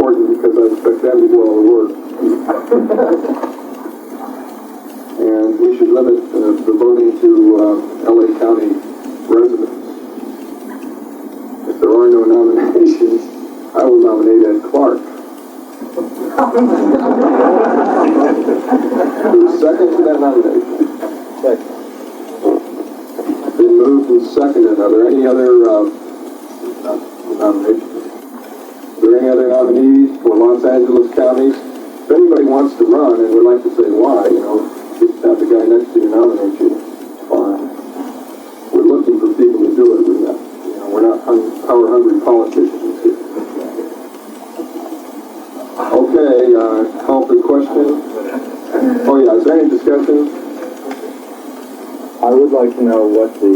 important because I expect them to do all the work. And we should limit the voting to LA County residents. If there are no nominations, I will nominate Ed Clark. Who's second to that nomination? Second. Been moved and seconded. Are there any other nominations? Are there any other nominees for Los Angeles County? If anybody wants to run and would like to say why, just have the guy next to you nominate you. Fine. We're looking for people to do it. We're not power-hungry politicians here. Okay, call for the question. Oh yeah, is there any discussion? I would like to know what the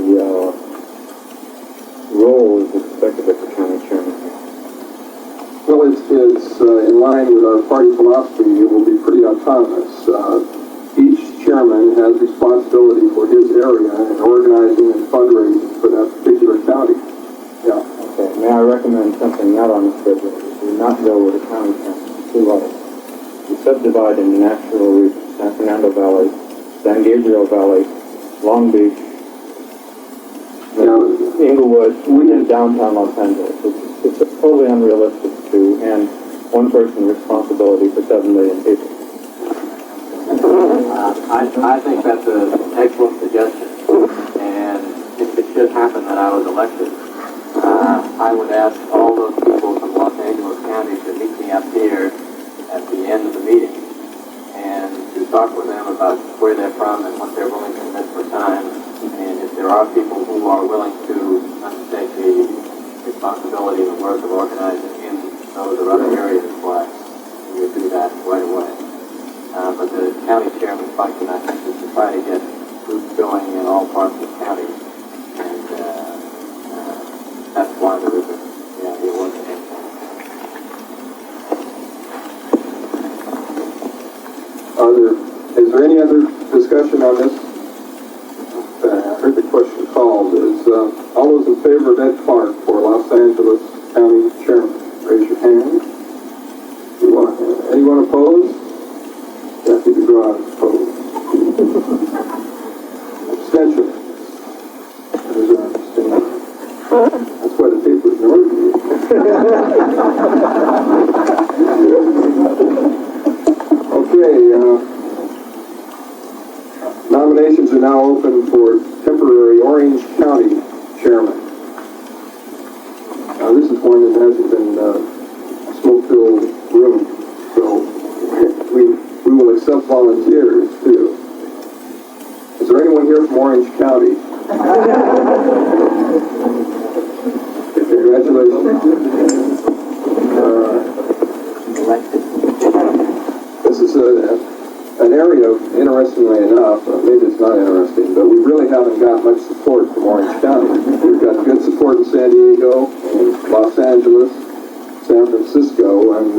role is expected of the county chairman. Well, it's in line with our party philosophy. It will be pretty autonomous. Each chairman has responsibility for his area and organizing and fundraising for that particular county. Yeah. Okay. May I recommend something not on the schedule? Do not go with a county chairman. Too low. We subdivide into natural regions: San Fernando Valley, San Gabriel Valley, Long Beach, Inglewood, and downtown Los Angeles. It's totally unrealistic to hand one person responsibility for 7 million people. I think that's an excellent suggestion, and if it should happen that I was elected, I would ask all those people from Los Angeles County to meet me up here at the end of the meeting and to talk with them about where they're from and what they're willing to commit for time, and if there are people who are willing to undertake the responsibility and the work of organizing in those or other areas, why we would do that right away. But the county chairman's function, I think, is to try to get groups going in all parts of the county, and that's why there is the award. Is there any other discussion on this? I heard the question called. Is all those in favor of Ed Clark for Los Angeles County Chairman? Raise your hand. Anyone opposed? Kathy DeGraw is opposed. Abstention. There's an abstention. That's why the paper ignored me. Okay, nominations are now open for temporary Orange County Chairman. Now this is one that hasn't been smoke-filled room, so we will accept volunteers too. Is there anyone here from Orange County? Congratulations. This is an area, interestingly enough, maybe it's not interesting, but we really haven't got much support from Orange County. We've got good support in San Diego, and Los Angeles, San Francisco, and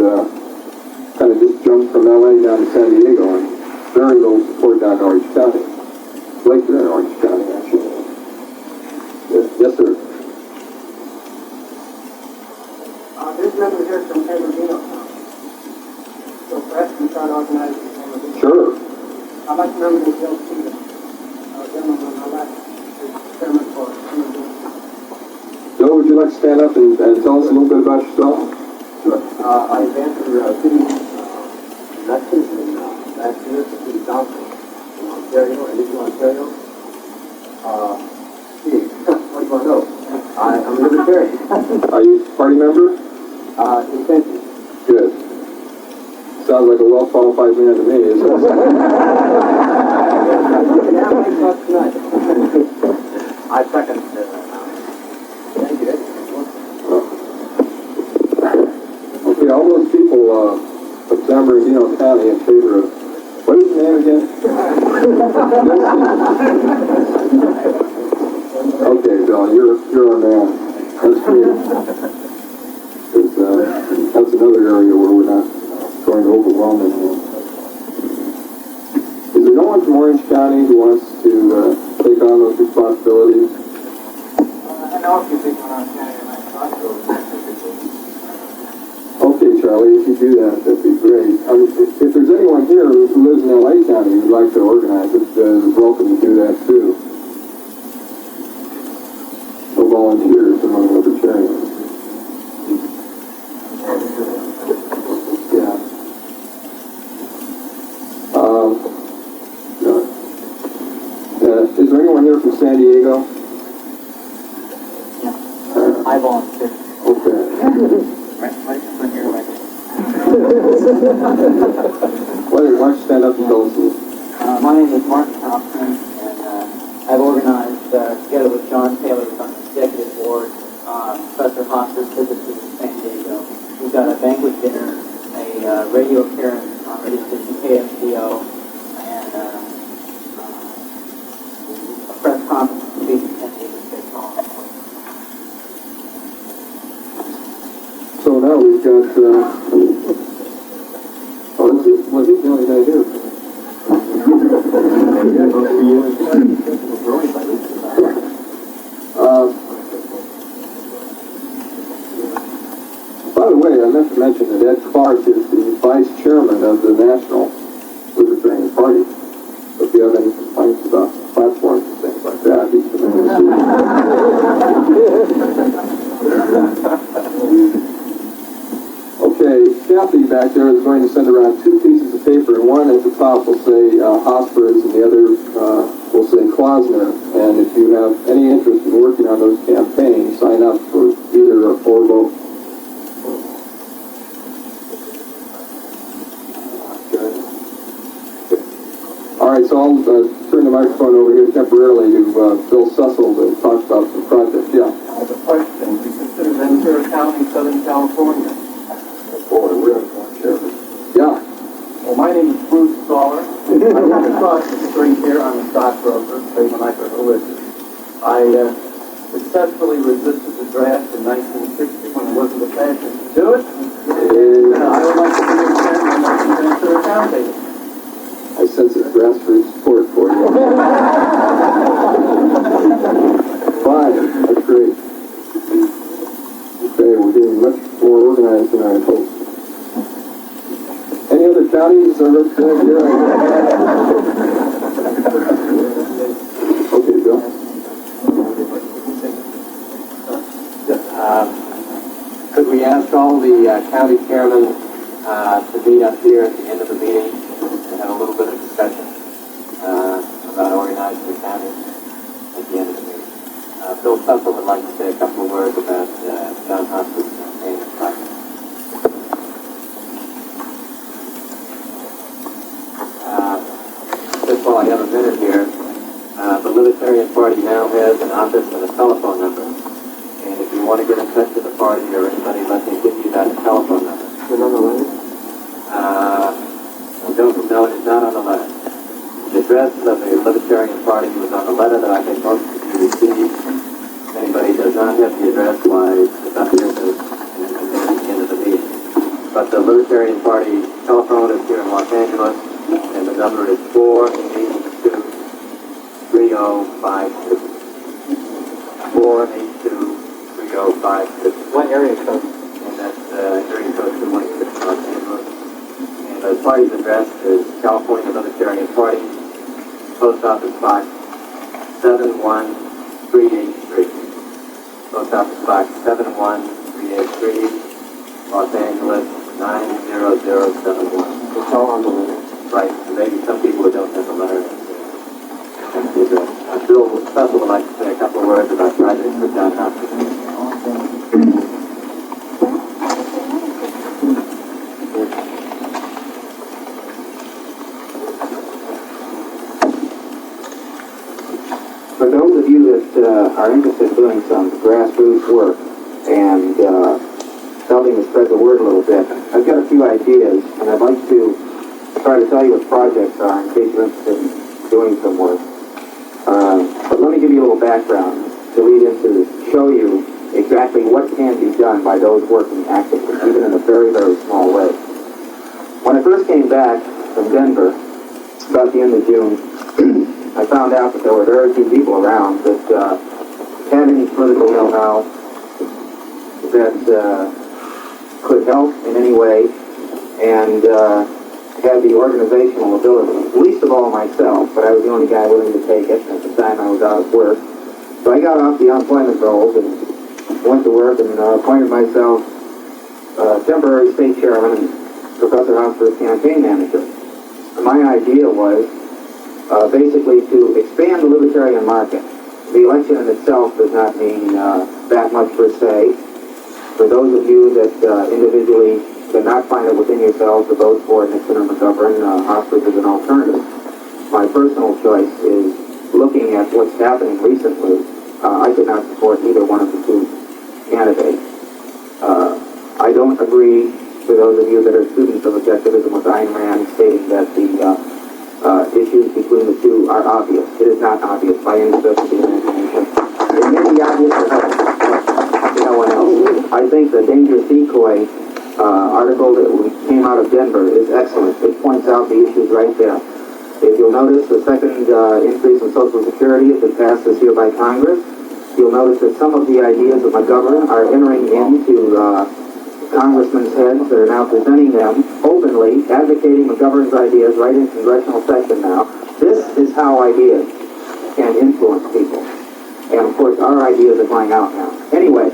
kind of just jumped from LA down to San Diego, and very little support down in Orange County. Blake, you're in Orange County, actually. Yes, sir. There's members here from San Bernardino County. So perhaps we try to organize it in San Bernardino. Sure. I'd like to nominate Bill Stevens, gentleman on my left, chairman for San Bernardino. Bill, would you like to stand up and tell us a little bit about yourself? Sure. I advanced for city elections in last year for city council in Ontario, Indigenous Ontario. What do you want to know? I'm a Libertarian. Are you a party member? Intention. Good. Sounds like a well-qualified man to me, isn't it? You can have my thoughts tonight. I second it. Thank you. Okay, all those people from San Bernardino County in favor of, what is his name again? Okay, Bill, you're our man. That's great. That's another area where we're not going to overwhelm anyone. Is there no one from Orange County who wants to take on those responsibilities? I know a few people around Canada, and I thought so. Okay, Charlie, if you do that, that'd be great. If there's anyone here who lives in LA County who'd like to organize it, is welcome to do that too. No volunteers among libertarians. Yeah. Is there anyone here from San Diego? I volunteer. Okay. Why don't you stand up and tell us a little? My name is Mark Thompson, and I've organized, together with John Taylor, who's on the executive board, Professor Hospers visit to San Diego. We've got a banquet dinner, a radio appearance on radio station KFCO, and a press conference to be in San Diego State Hall. So now we've got, was it the only guy here? By the way, I meant to mention that Ed Clark is the vice chairman of the National Libertarian Party. So if you have any complaints about platforms and things like that, he's the Okay, Kathy back there is going to send around 2 pieces of paper, and one at the top will say Hospers, and the other will say Klausner. And if you have any interest in working on those campaigns, sign up for either or both. All right, so I'll turn the microphone over here temporarily to Bill Sussel to talk about some projects. Yeah. I have a question. Do you consider Ventura County, Southern California? Boy, we're in California. Yeah. Well, my name is Bruce Scholar. I live across the street here. I'm a stockbroker, pay my life for religion. I successfully resisted the draft in 1960 when it wasn't the fashion to do it. And I would like to be a chairman of Ventura County. I sense a grassroots support for you. Fine, that's great. Okay, we're getting much more organized than I had hoped. Any other counties that are represented here? Okay, Bill. Could we ask all the county chairmen to meet up here at the end of the meeting and have a little bit of discussion about organizing the county at the end of the meeting? Bill Sussel would like to say a couple of words about John Hospers' campaign and project. Just while I have a minute here, the Libertarian Party now has an office and a telephone number. And if you want to get in touch with the party or anybody, let me give you that telephone number. Is it on the letter? No, it is not on the letter. The address of the Libertarian Party was on the letter that I think most of you received. If anybody does not have the address, why, it's up here at the end of the meeting. But the Libertarian Party telephone is here in Los Angeles, and the number is 482-3052. 482-3052. What area code? And that's area code 216 Los Angeles. And the party's address is California Libertarian Party, Post Office Box 71383. Post Office Box 71383, Los Angeles 90071. It's all on the letter. Right, so maybe some people who don't have the letter. That's the address. Bill Sussel would like to say a couple of words about projects for John Hospers. For those of you that are interested in doing some grassroots work and helping to spread the word a little bit, I've got a few ideas, and I'd like to try to tell you what projects are in case you're interested in doing some work. But let me give you a little background to lead into, show you exactly what can be done by those working actively, even in a very, very small way. When I first came back from Denver, about the end of June, I found out that there were very few people around that had any political know-how, that could help in any way and had the organizational ability, least of all myself, but I was the only guy willing to take it at the time I was out of work. So I got off the unemployment rolls and went to work and appointed myself temporary state chairman and Professor Hospers campaign manager. And my idea was basically to expand the libertarian market. The election in itself does not mean that much per se. For those of you that individually cannot find it within yourselves to vote for Nixon or McGovern, Hospers is an alternative. My personal choice is looking at what's happening recently. I could not support either one of the two candidates. I don't agree with those of you that are students of objectivism with Ayn Rand stating that the issues between the two are obvious. It is not obvious by any stretch of the imagination. It may be obvious to no one else. I think the Danger Decoy article that came out of Denver is excellent. It points out the issues right there. If you'll notice, the second increase in Social Security has been passed this year by Congress. You'll notice that some of the ideas of McGovern are entering into congressmen's heads that are now presenting them openly, advocating McGovern's ideas right in congressional session now. This is how ideas can influence people. And of course, our ideas are going out now. Anyway,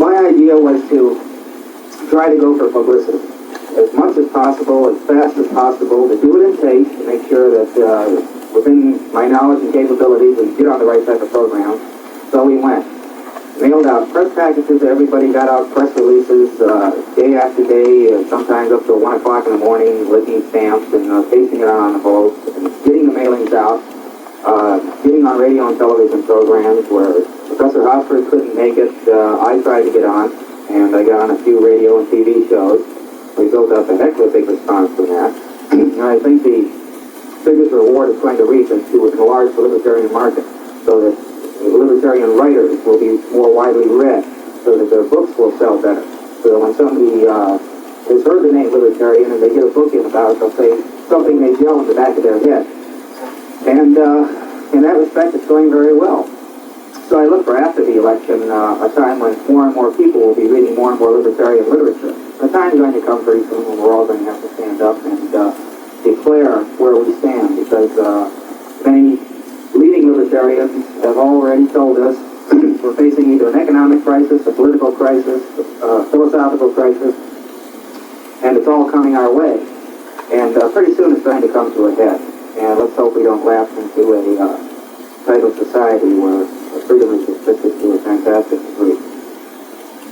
my idea was to try to go for publicity as much as possible, as fast as possible, to do it in taste, to make sure that within my knowledge and capabilities, we get on the right type of program. So we went. Mailed out press packages to everybody, got out press releases day after day, sometimes up till 1 o'clock in the morning, licking stamps and pasting it on envelopes, and getting the mailings out, getting on radio and television programs where Professor Hospers couldn't make it. I tried to get on, and I got on a few radio and TV shows. We built up a heck of a big response from that. And I think the biggest reward it's going to reap is to enlarge the libertarian market so that libertarian writers will be more widely read, so that their books will sell better. So that when somebody has heard the name libertarian and they get a book in about it, they'll say something may gel in the back of their head. And in that respect, it's going very well. So I look for after the election a time when more and more people will be reading more and more libertarian literature. The time is going to come pretty soon when we're all going to have to stand up and declare where we stand, because many leading libertarians have already told us we're facing either an economic crisis, a political crisis, a philosophical crisis, and it's all coming our way. And pretty soon it's going to come to a head. And let's hope we don't lapse into a type of society where freedom is restricted to a fantastic degree.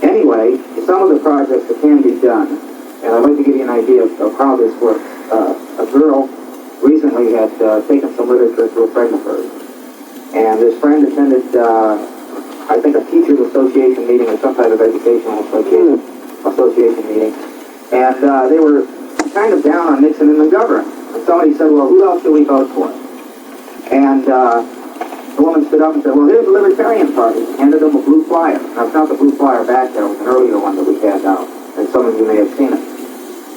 Anyway, some of the projects that can be done, and I'd like to give you an idea of how this works. A girl recently had taken some literature to a friend of hers. And this friend attended, I think, a teachers association meeting or some type of educational association meeting. And they were kind of down on Nixon and McGovern. And somebody said, well, who else should we vote for? And the woman stood up and said, well, here's the Libertarian Party. Handed them a blue flyer. Now, it's not the blue flyer back there. It was an earlier one that we had out. And some of you may have seen it.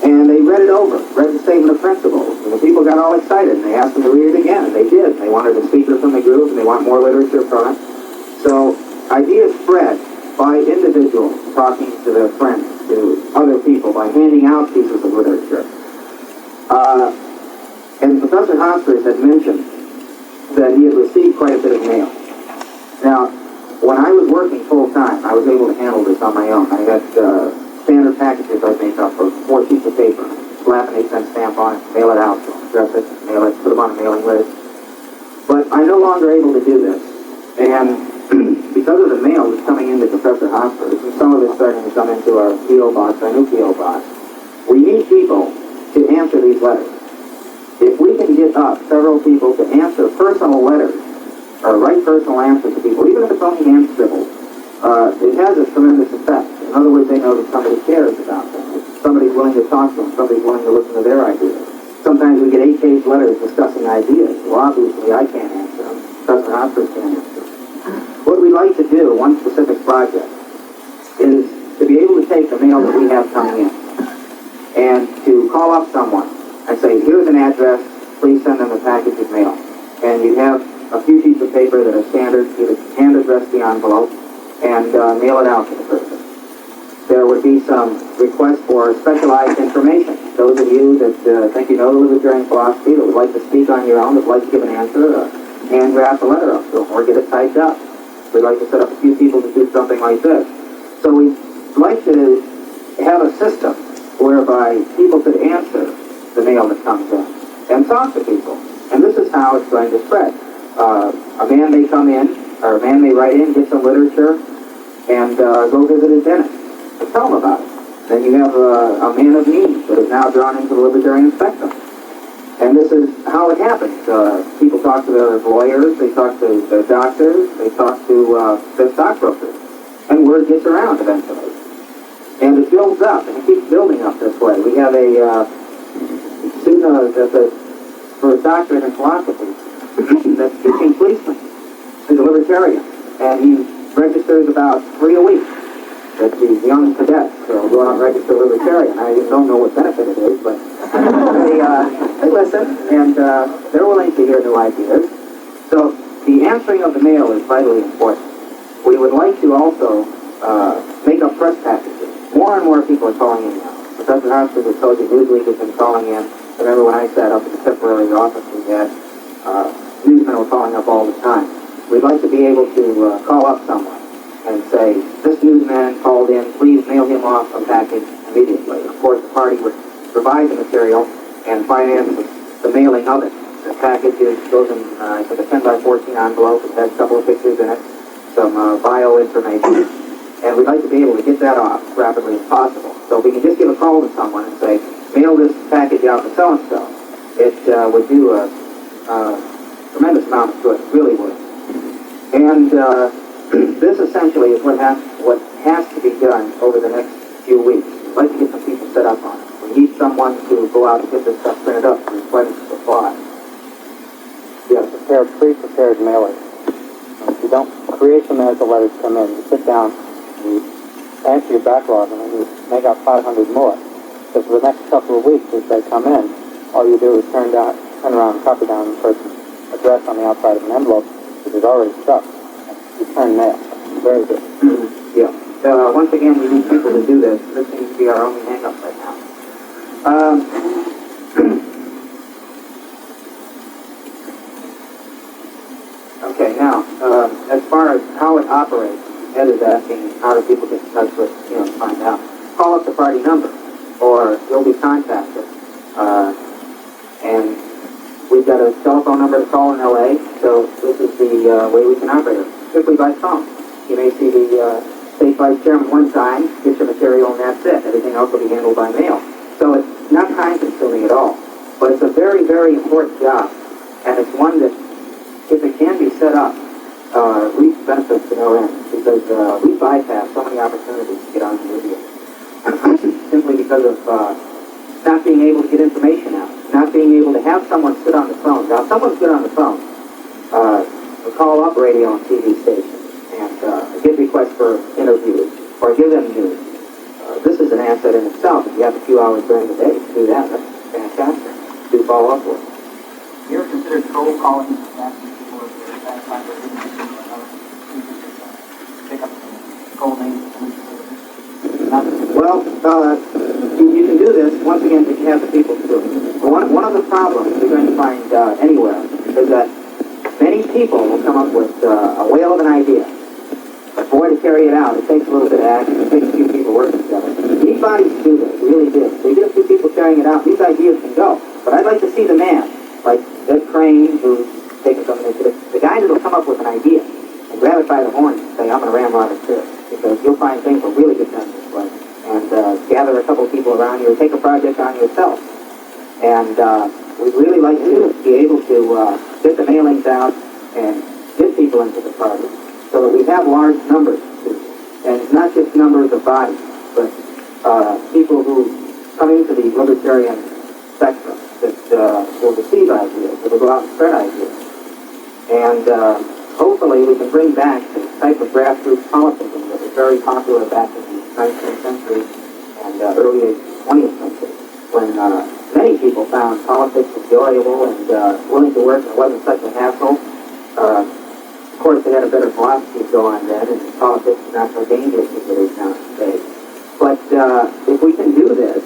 And they read it over, read the statement of principles. And the people got all excited, and they asked them to read it again, and they did. They wanted a speaker from the group, and they want more literature from it. So ideas spread by individuals talking to their friends, to other people, by handing out pieces of literature. And Professor Hospers had mentioned that he had received quite a bit of mail. Now, when I was working full-time, I was able to handle this on my own. I had standard packages I'd make up for 4 sheets of paper, slap an 8-cent stamp on it, mail it out, address it, mail it, put them on a mailing list. But I'm no longer able to do this. And because of the mail that's coming into Professor Hospers, and some of it's starting to come into our P.O. box, our new P.O. box, we need people to answer these letters. If we can get up several people to answer personal letters, or write personal answers to people, even if it's only hand scribbled, it has a tremendous effect. In other words, they know that somebody cares about them. Somebody's willing to talk to them. Somebody's willing to listen to their ideas. Sometimes we get 8-page letters discussing ideas. Well, obviously, I can't answer them. Professor Hospers can't answer them. What we'd like to do, one specific project, is to be able to take the mail that we have coming in and to call up someone and say, here's an address, please send them a package of mail. And you have a few sheets of paper that are standard, you hand address the envelope, and mail it out to the person. there would be some request for specialized information. Those of you that think you know the libertarian philosophy, that would like to speak on your own, that would like to give an answer, hand draft a letter up to them or get it typed up. We'd like to set up a few people to do something like this. So we'd like to have a system whereby people could answer the mail that comes in and talk to people. And this is how it's going to spread. A man may come in, or a man may write in, get some literature, and go visit his dentist and tell him about it. Then you have a man of need that is now drawn into the libertarian spectrum. And this is how it happens. People talk to their lawyers, they talk to their doctors, they talk to their stockbrokers. And word gets around eventually. And it builds up, and it keeps building up this way. We have a student for a doctorate in philosophy that's teaching policemen. He's a libertarian, and he registers about 3 a week. That these young cadets will go out and register libertarian. I don't know what benefit it is, but they listen, and they're willing to hear new ideas. So the answering of the mail is vitally important. We would like to also make up press packages. More and more people are calling in now. Professor Hospers has told you Newsweek has been calling in. I remember when I sat up at the temporary office we had, newsmen were calling up all the time. We'd like to be able to call up someone and say, this newsman called in, please mail him off a package immediately. Of course, the party would provide the material and finance the mailing of it. The package goes in, I think, a 10 by 14 envelope. It has a couple of pictures in it, some bio information, and we'd like to be able to get that off as rapidly as possible. So if we can just give a call to someone and say, mail this package out to so-and-so, it would do a tremendous amount of good, really would. And this essentially is what has to be done over the next few weeks. We'd like to get some people set up on it. We need someone to go out and get this stuff printed up and replenish the supply. Yeah, prepare pre-prepared mailers. If you don't create them as the letters come in, you sit down and you answer your backlog and then you make out 500 more. Because for the next couple of weeks as they come in, all you do is turn around and copy down the person's address on the outside of an envelope, which is already stuck. Return mail. Very good. Yeah. Once again, we need people to do this. This seems to be our only hang-up right now. Okay, now, as far as how it operates, Ed is asking how do people get in touch with, find out. Call up the party number, or you'll be contacted. And we've got a telephone number to call in LA, so this is the way we can operate it. Strictly by phone. You may see the state vice chairman one time, get your material, and that's it. Everything else will be handled by mail. So it's not time-consuming at all. But it's a very, very important job. And it's one that, if it can be set up, reaps benefits to no end. Because we bypass so many opportunities to get on the radio. Simply because of not being able to get information out. Not being able to have someone sit on the phone. Now, if someone's good on the phone, call up radio and TV stations and get requests for interviews or give them news. This is an asset in itself. If you have a few hours during the day to do that, that's fantastic to follow up with. You ever considered cold calling and asking people if they're satisfied with anything or another? Pick up cold names. Well, you can do this, once again, if you have the people to do it. One of the problems you're going to find anywhere is that many people will come up with a whale of an idea. But boy, to carry it out, it takes a little bit of action. It takes a few people working together. You need bodies to do this, really do. So you get a few people carrying it out, these ideas can go. But I'd like to see the man, like Ed Crane, who's taken some initiative, the guy that'll come up with an idea and grab it by the horns and say, I'm going to ramrod it through. Because you'll find things will really get done this way. And gather a couple people around you or take a project on yourself. And we'd really like to be able to get the mailings out and get people into the party so that we have large numbers. And it's not just numbers of bodies, but people who come into the libertarian spectrum that will receive ideas, that will go out and spread ideas. And hopefully we can bring back the type of grassroots politicking that was very popular back in the 19th century and early 20th century, when many people found politics enjoyable and willing to work, and it wasn't such a hassle. Of course, they had a better philosophy to go on then, and politics is not so dangerous as it is now today. But if we can do this,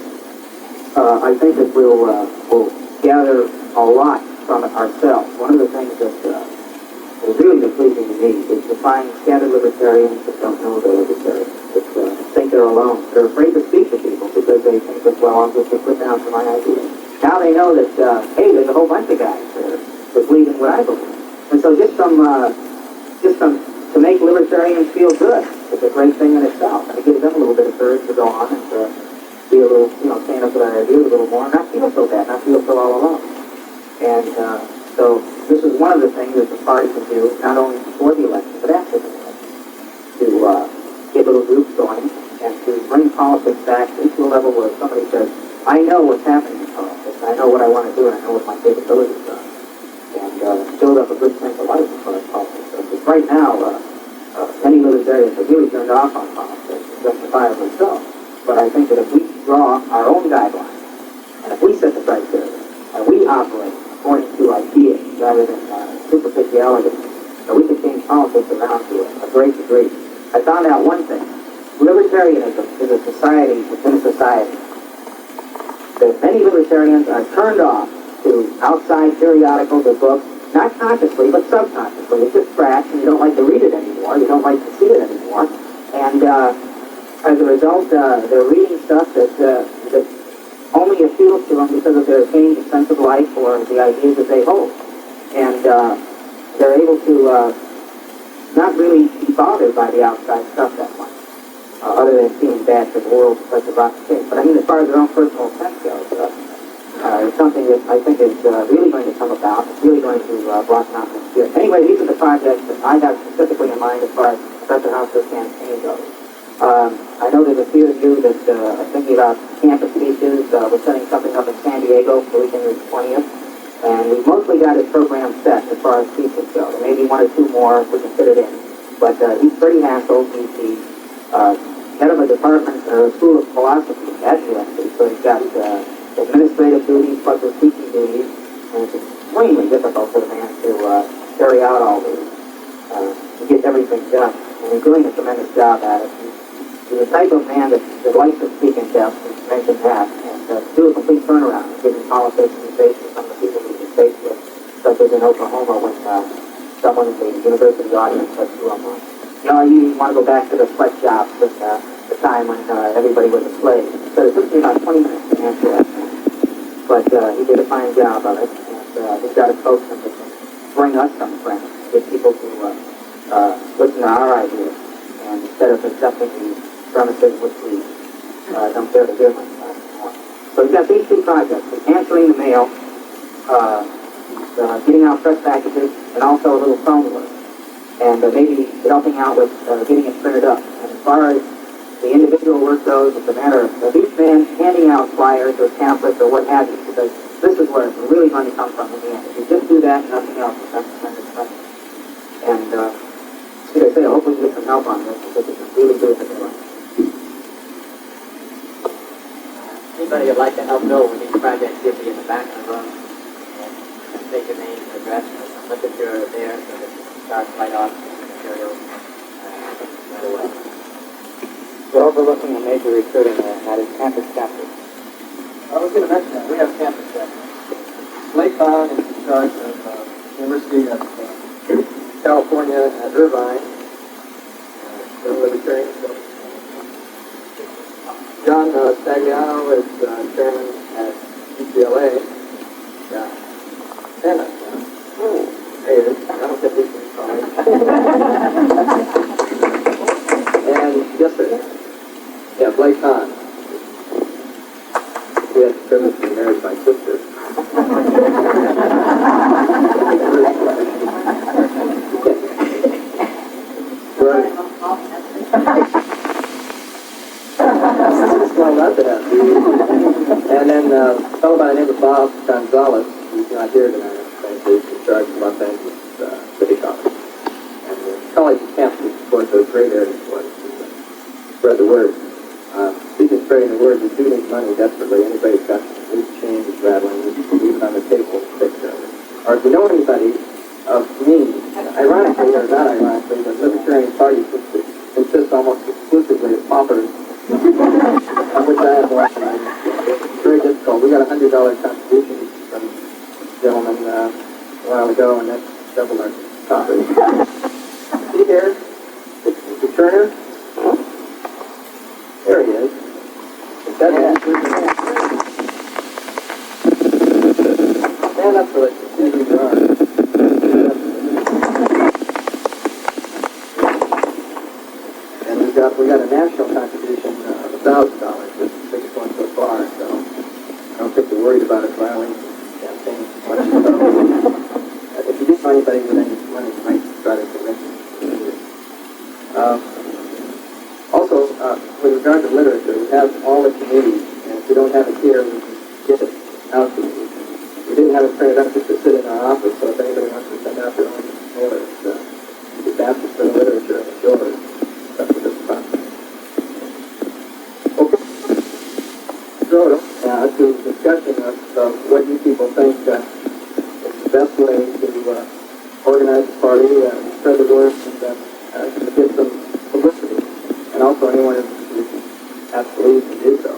I think that we'll gather a lot from it ourselves. One of the things that is really pleasing to me is to find scattered libertarians that don't know they're libertarians, that think they're alone. They're afraid to speak to people because they think that, well, I'll just put down for my ideas. Now they know that, hey, there's a whole bunch of guys there that believe in what I believe. And so just to make libertarians feel good, it's a great thing in itself. And it gives them a little bit of courage to go on and be a little, stand up for their ideas a little more, and not feel so bad, not feel so all alone. And so this is one of the things that the party can do, not only before the election, but after the election, to get little groups going and to bring politics back into a level where somebody says, I know what's happening in politics, I know what I want to do, and I know what my capabilities are. And build up a good sense of life as far as politics goes. Because right now, many libertarians are really turned off on politics, justifiably so. But I think that if we draw our own guidelines, and if we set the criteria, and we operate according to ideas rather than superficiality, that we can change politics around to a great degree. I found out one thing. Libertarianism is a society within a society. That many libertarians are turned off to outside periodicals or books, not consciously, but subconsciously. It's just trash, and you don't like to read it anymore. You don't like to see it anymore. And as a result, they're reading stuff that only appeals to them because of their changed sense of life or the ideas that they hold. And they're able to not really be bothered by the outside stuff that much, other than feeling bad for the world because of the case. But I mean, as far as their own personal sense goes, it's something that I think is really going to come about. It's really going to blossom out next year. Anyway, these are the projects that I have specifically in mind as far as Professor Hospers' campaign goes. I know there's a few of you that are thinking about campus speeches. We're setting something up in San Diego for the weekend of the 20th. And we've mostly got his program set as far as speeches go. There may be one or two more if we can fit it in. But he's pretty hassled. He's the head of a department or a school of philosophy at USC. So he's got administrative duties plus his teaching duties. And it's extremely difficult for the man to carry out all these, to get everything done. And he's doing a tremendous job at it. He's the type of man that likes to speak in depth, as mentioned that, and do a complete turnaround, giving politics and face to some of the people we've been faced with, such as in Oklahoma when someone in the university audience said to him, you want to go back to the sweatshops with the time when everybody was a slave. So it took me about 20 minutes to answer that. But he did a fine job of it, and he's got a coach that can bring us some friends, get people to listen to our ideas, and instead of accepting the premises which we don't care to give them. So we've got these two projects, answering the mail, getting out press packages, and also a little phone work. And maybe helping out with getting it printed up. And as far as the individual work goes, it's a matter of each man handing out flyers or pamphlets or what have you, because this is where it's really going to come from in the end. If you just do that, nothing else becomes tremendous money. And like I say, I hope we can get some help on this, because it's really good for everyone. Anybody would like to help Bill with these projects, give me in the back of the room, and take your name and address and literature there, so that you can start right off the material right away. We're overlooking a major recruiting there, and that is campus chapters. I was going to mention that. We have campus chapters. Blake Bond is in charge of University of California at Irvine. The Libertarian. John Stagliano is chairman at UCLA. Yeah. And hey, I don't get these things sorry. And yesterday, yeah, Blake Hahn. He had the privilege to be married to my sister. Well, not that. And then a fellow by the name of Bob Gonzalez, who's not here tonight, is in charge of Los Angeles City College. And the college campus is, of course, a great area for us to spread the word. Speaking of spreading the word, we do need money desperately. Anybody's got loose change is rattling, leave it on the table, take care of it. Or if you know anybody of me, ironically or not ironically, the Libertarian Party consists almost exclusively of paupers. got a $100 contribution from a gentleman a while ago, and that's doubled our coffee. See here? Mr. Turner? There he is. Stand up for it. There you are. And we got a national contribution of $1,000, which is the biggest one so far. So I don't think we're worried about it filing campaign much. So, if you do find anybody with any money, you might try to convince them. Also, with regard to literature, we have all that you need, and if we don't have it here, we can get it out to you. We didn't have it printed up just to sit in our office, so if anybody wants to send out their own mailers, the basket for the literature is yours. That's what this is about. Okay. So, to discussion of what you people think is the best way to organize the party, spread the word, and get some publicity. And also anyone who absolutely can do so.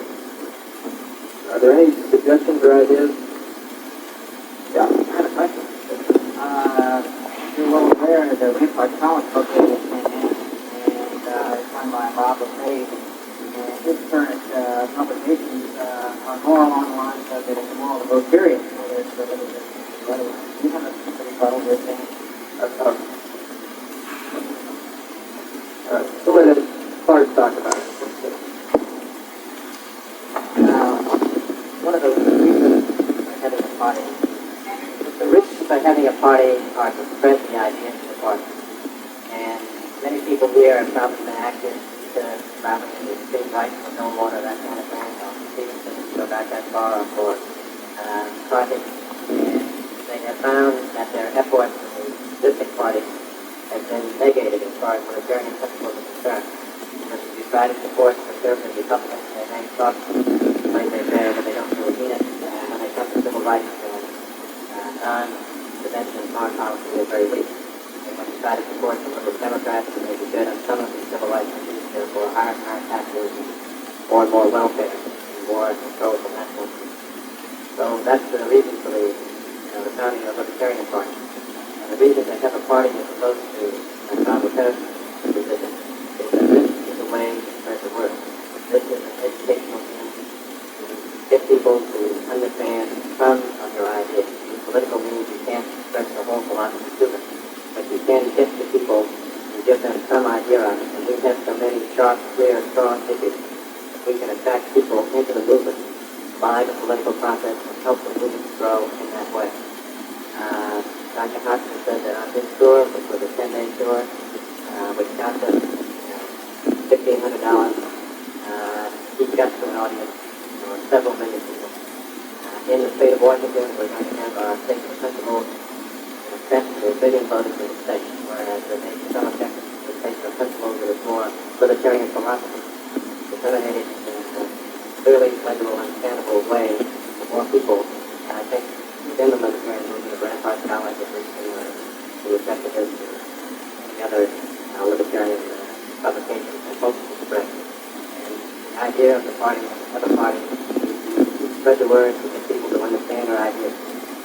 Are there any suggestions or ideas? Yeah. I have a question. You're well aware that the Rampart College located in Manhattan, and it's run by Bob LePage, and his current publications are more along the lines of it is more of a period. Do you have a rebuttal to thing? So let Clark talk about it. One of the reasons for having a party, the reasons for having a party are to spread the ideas of the party. And many people here have probably been active to probably in the state rights for no water, that kind of thing, or Stevenson, go back that far for projects. And they have found that their efforts in the existing party have been negated as far as libertarian principles are concerned. Because if you try to support conservative Republicans, they may talk like they're there, but they don't really mean it. And when they come to civil rights, non-prevention and foreign policy, they're very weak. And when you try to support the liberal Democrats, they may be good on some of these civil rights issues, therefore higher and higher taxes, more and more welfare, and more control of nationalism. So that's the reason for the founding of the Libertarian Party. And the reason they have a party as opposed to Bob LePage's position is that this is a way to spread the word. This is an educational means to get people to understand some of your ideas. With political means, you can't spread the whole philosophy to them, but you can get to people and give them some idea of it. And we have so many sharp, clear, strong issues that we can attract people into the movement by the political process and help the movement grow in that way. Dr. Hospers said that on his tour, which was a 10-day tour, which cost us $1,500, he got to an audience of several million people. In the state of Washington, we're going to have our state principals sent to a million voters in the state, whereas the some of Texas, the state of principles that is more libertarian philosophy, disseminated in a clearly legible, understandable way to more people. And I think within the libertarian movement of Rampart College, at least in the effectiveness and any other libertarian publications and folks to spread. And the idea of the party and other parties is to spread the word to get people to understand their ideas.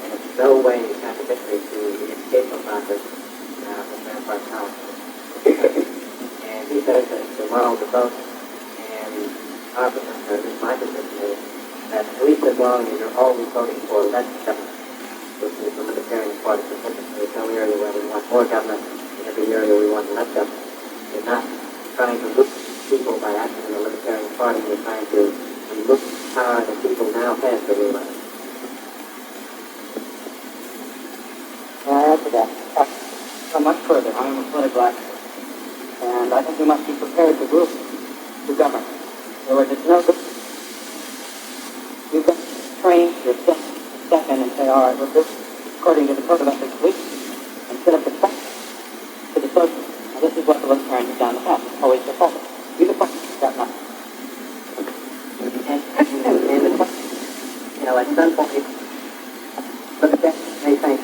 And it's no way contradictory to the educational process from Rampart College. And he says that it's the moral to vote. And our position, or at least my position, is that at least as long as you're always voting for less government, which is the Libertarian Party position, there's no area where we want more government, in every area we want less government. You're not trying to look people by acting in the Libertarian Party, you're trying to look power that people now have to realize. Add to that. So much further, I am a political activist, and I think we must be prepared to move to govern. In other words, it's no good. You've got to train yourself to step in and say, all right, we'll do according to the code of ethics week, and set up the facts to the social. Now, this is what the libertarians have done in the past. It's always their fault. You the question, got nothing. And the question, at some point, libertarians may think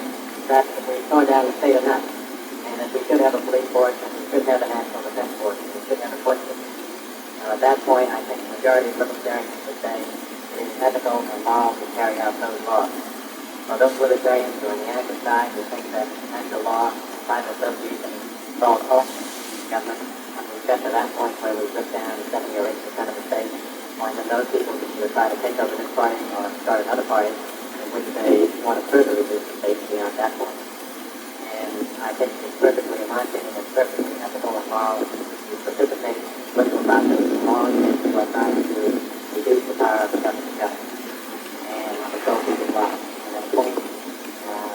that if we tore down the state enough, and that we should have a police force, and we should have a national defense force, and we should have a court system. At that point, I think the majority of libertarians would say, is ethical and moral to carry out those laws. For those libertarians who are on the active side who think that natural law, private association, solves all government, and we've got to that point where we've put down 70 or 80% of the state, or even those people who try to take over this party or start another party in which they want to further reduce the state beyond that point. And I think it's perfectly, in my opinion, it's perfectly ethical and moral to participate in political process as long as it's whatnot to reduce the power of the government and control people's lives. And at a point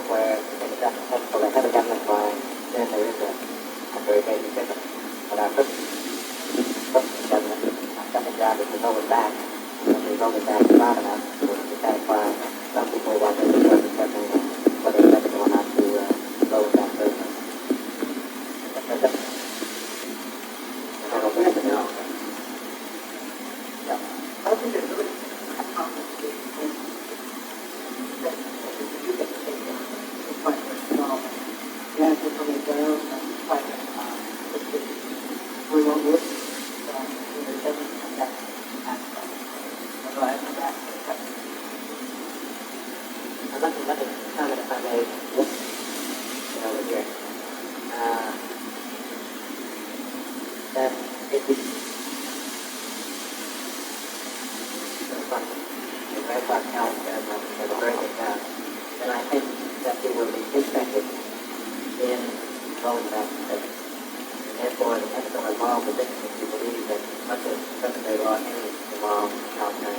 where it's ethical to have a government line, then there is a very basic difference. But our first government, our second job is to roll it back. And we roll it back far enough to satisfy some people while they are discussing whether it's ethical or not to roll it back further. I think it's really complicated. Yeah, it's from the ground and quite we won't look in the seven and that's aspect. Although I think that's I'd like to comment if I may, over here. That if we the Red Sox County does a very good job, then I think that we will be interested in rolling back the state. And therefore, the ethical and moral position is to believe that much of present-day law is the moral outcome.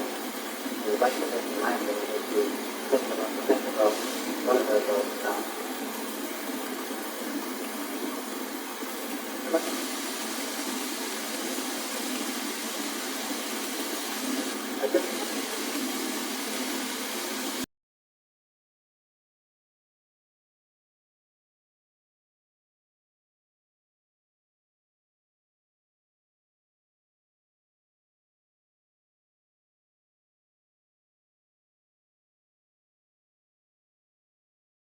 The right position, in my opinion, is to push the vote, one of those votes,